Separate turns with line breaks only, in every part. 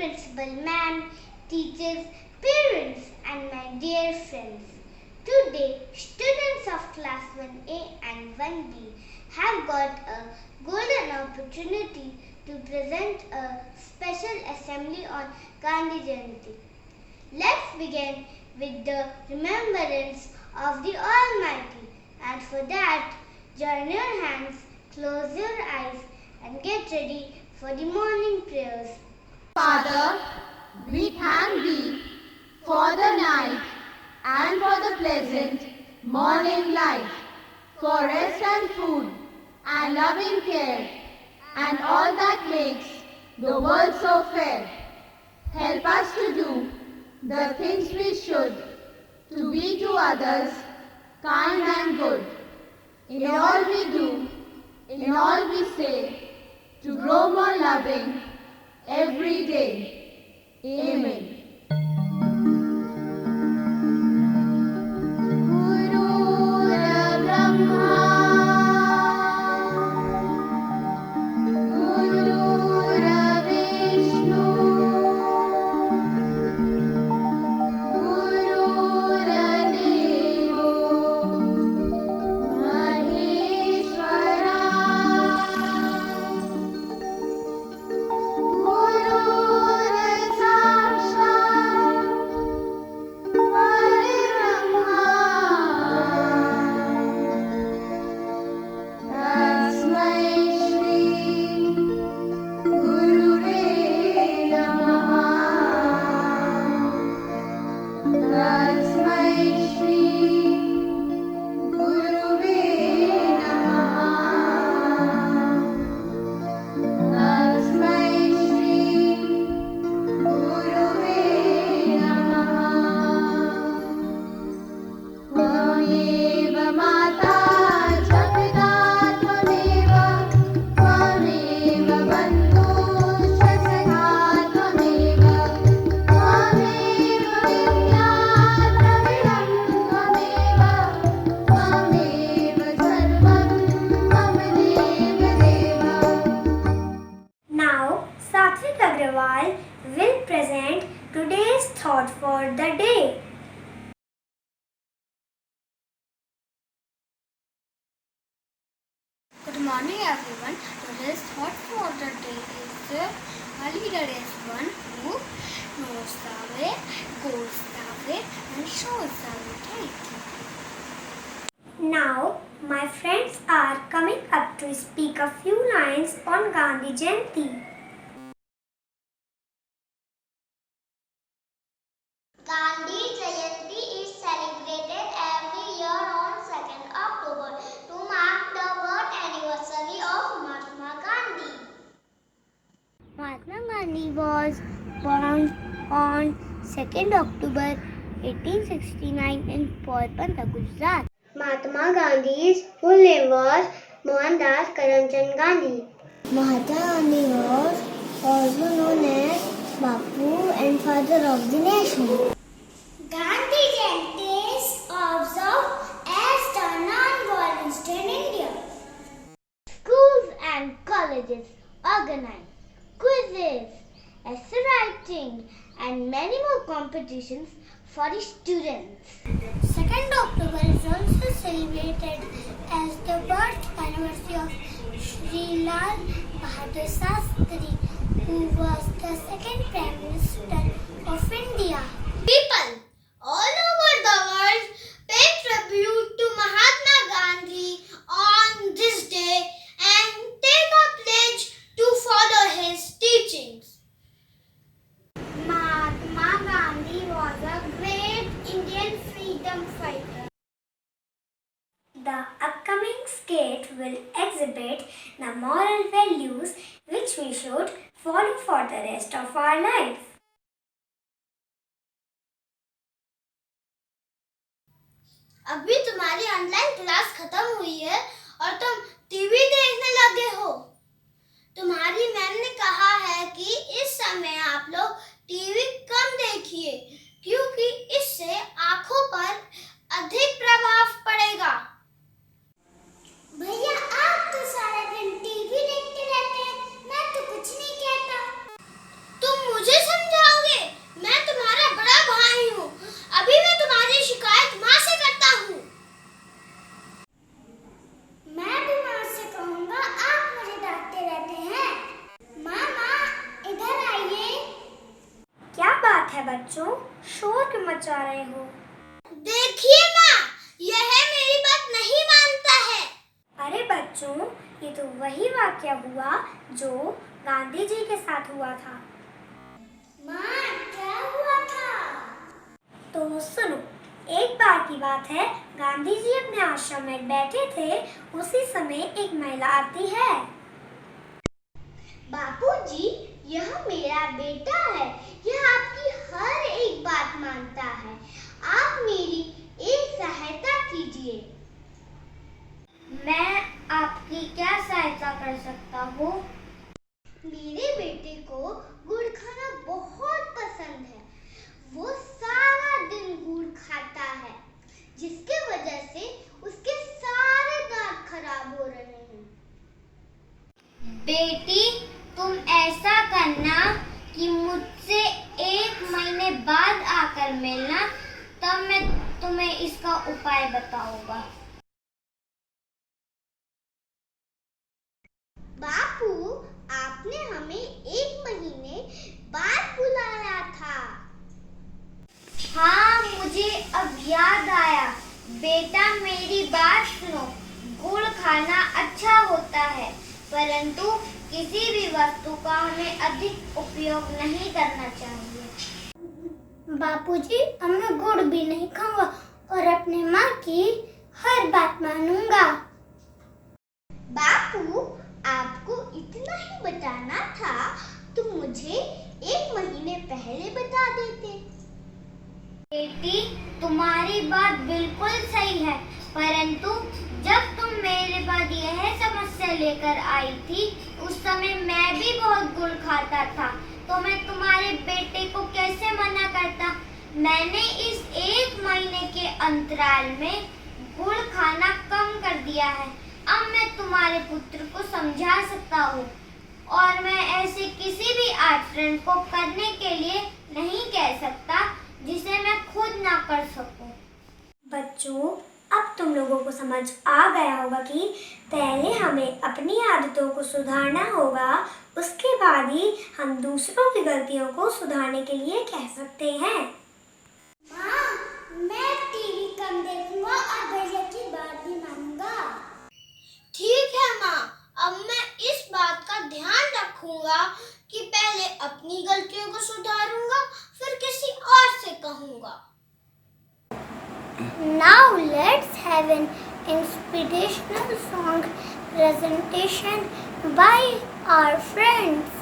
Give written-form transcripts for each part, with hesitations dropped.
principal ma'am, teachers, parents and my dear friends. Today, students of class 1A and 1B have got a golden opportunity to present a special assembly on Gandhi Jayanti. Let's begin with the remembrance of the Almighty, and for that, join your hands, close your eyes and get ready for the morning prayers.
Father, we thank Thee for the night and for the pleasant morning light, for rest and food and loving care and all that makes the world so fair. Help us to do the things we should, to be to others kind and good. In all we do, in all we say, to grow more loving every day. Amen.
Will present today's thought for the day.
Good morning everyone. Today's thought for the day is a leader is one who knows the way, goes the way and shows the way. Thank you.
Now my friends are coming up to speak a few lines on Gandhi Jayanti.
Gandhi Jayanti is celebrated every year on 2nd October to mark the birth anniversary of Mahatma Gandhi.
Mahatma Gandhi was born on 2nd October 1869 in Porbandar, Gujarat. Mahatma Gandhi's full name was Mohandas Karamchand Gandhi. Mahatma Gandhi was also known as Bapu and father of the nation.
Gandhi Jayanti is observed as the non-violence day in India.
Schools and colleges organize quizzes, essay writing and many more competitions for the students.
2nd October is also celebrated as the birth anniversary of Sri Lal Bahadur Shastri, who was the second Prime Minister of India. People all over the world pay tribute to Mahatma Gandhi on this day and take a pledge to follow his teachings.
Mahatma Gandhi was a great Indian freedom fighter. The upcoming skit will exhibit the moral values which we should follow for the rest of our life.
अभी तुम्हारी online class खत्म हुई है और तुम TV देखने लगे हो। तुम्हारी मैम ने कहा है कि इस समय आप लोग टीवी कम देखिए क्योंकि इससे आंखों पर अधिक प्रभाव पड़ेगा। भैया आप तो सारा दिन टीवी देखते रहते हैं, मैं तो कुछ नहीं कहता। तुम मुझे
बच्चों, शोर क्यों मचा रहे हो?
देखिए माँ, यह मेरी बात नहीं मानता है।
अरे बच्चों, ये तो वही वाक्य हुआ जो गांधी जी के साथ हुआ था।
माँ, क्या हुआ था?
तो सुनो, एक बार की बात है, गांधी जी अपने आश्रम में बैठे थे। उसी समय एक महिला आती है।
बापूजी, यह मेरा बेटा है। यह आपकी हर एक बात मानता है। आप मेरी एक सहायता कीजिए।
मैं आपकी क्या सहायता कर सकता हूँ?
मेरे बेटे को गुड़ खाना बहुत पसंद है। वो सारा दिन गुड़ खाता है, जिसके वजह से उसके सारे दांत खराब हो रहे हैं।
बेटी, तुम ऐसा करना कि मुझसे 1 महीने बाद आकर मिलना, तब मैं तुम्हें इसका उपाय बताऊंगा।
बापू, आपने हमें 1 महीने बाद बुलाया था।
हाँ, मुझे अब याद आया। बेटा, मेरी बात सुनो। गुड़ खाना अच्छा होता है, परंतु किसी भी वस्तु का हमें अधिक उपयोग नहीं करना चाहिए।
बापूजी, अब मैं गुड़ भी नहीं खाऊंगा और अपनी माँ की हर बात मानूंगा।
बापू, आपको इतना ही बताना था तो मुझे 1 महीने पहले बता देते।
बेटी, तुम्हारी बात बिल्कुल सही है, परंतु जब तुम मेरे पास यह समस्या लेकर आई थी, उस समय मैं भी बहुत गुड़ खाता था, तो मैं तुम्हारे बेटे को कैसे मना करता। मैंने इस 1 महीने के अंतराल में गुड़ खाना कम कर दिया है। अब मैं तुम्हारे पुत्र को समझा सकता हूँ और मैं ऐसे किसी भी आचरण को करने के लिए नहीं कह सकता जिसे मैं खुद ना कर सकूं। बच्चों, अब तुम लोगों को समझ आ गया होगा कि पहले हमें अपनी आदतों को सुधारना होगा, उसके बाद ही हम दूसरों की गलतियों को सुधारने के लिए कह सकते हैं।
माँ, मैं टीवी कम देखूंगा और भैया की बात भी मानूंगा। ठीक है माँ, अब मैं इस बात का ध्यान रखूंगा कि पहले अपनी गलतियों को सुधारूंगा, फिर किसी और से कहूंगा। Now let's have an inspirational song presentation by our friends.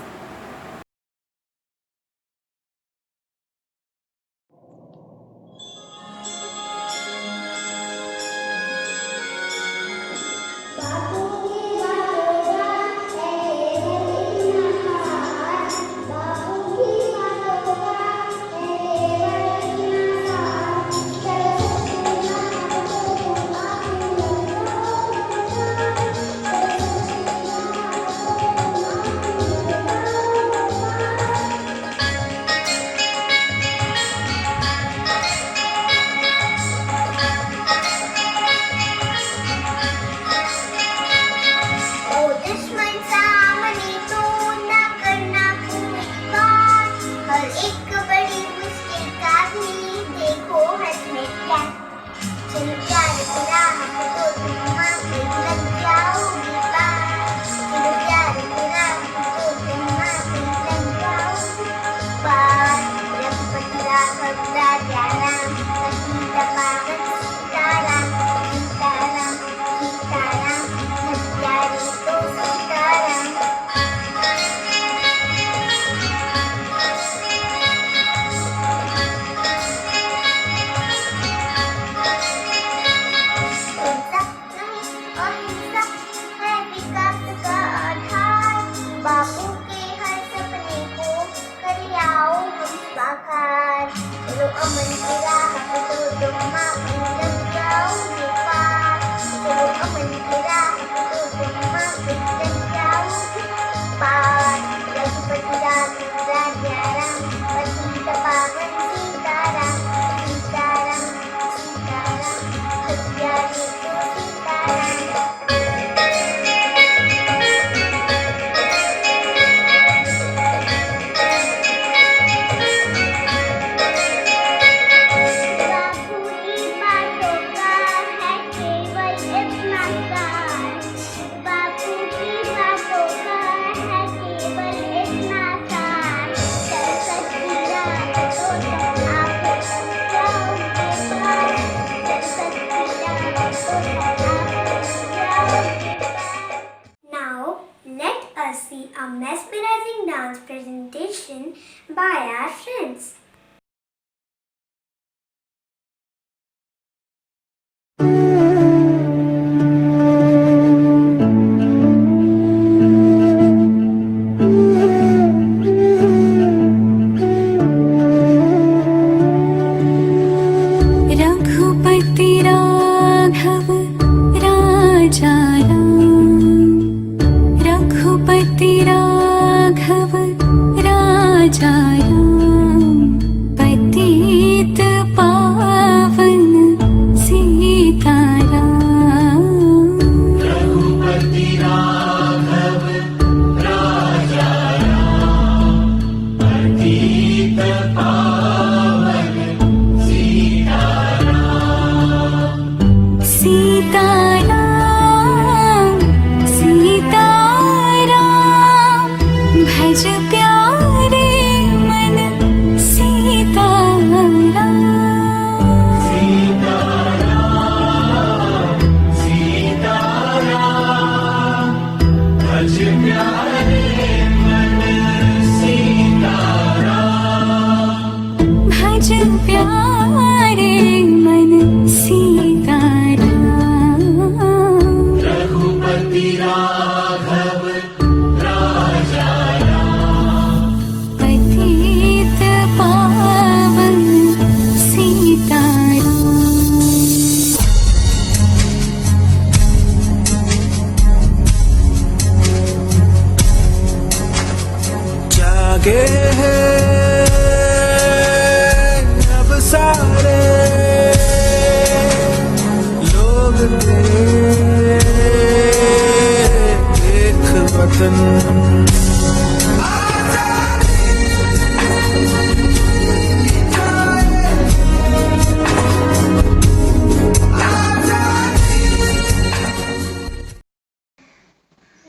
celebration by our friends.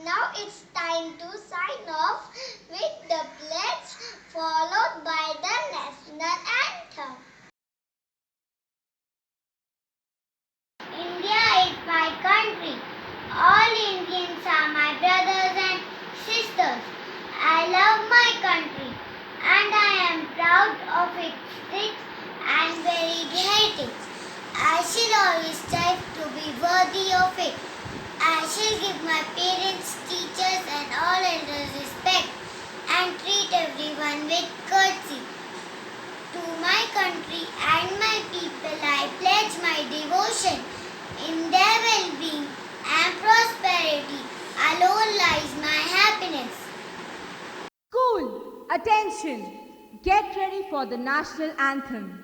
Now it's time to sign off with the pledge followed by the national anthem. India is my country. All Indians are my brothers and sisters. I love my country and I am proud of its rich and varied heritage. I shall always strive to be worthy of it. I shall give my parents, teachers and all elders respect and treat everyone with courtesy. To my country and my people I pledge my devotion. In their well-being and prosperity alone lies my happiness.
School, attention! Get ready for the national anthem.